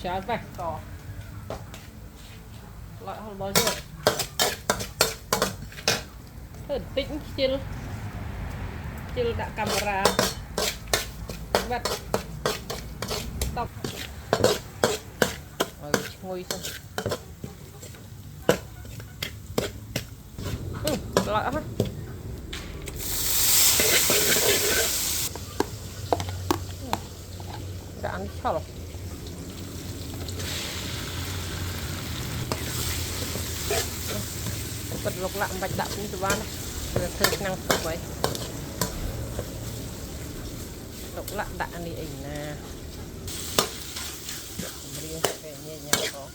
cháo vạch cỏ loại không bao nhiêu thật tĩnh chill đã camera vạch tóc ngồi xong loại hết đã ăn sao rồi bật lục lạm bạch đạo cũng từ ban này thử năng phục vậy lục lạm đạn đi ảnh nè riêng về nhẹ nhàng có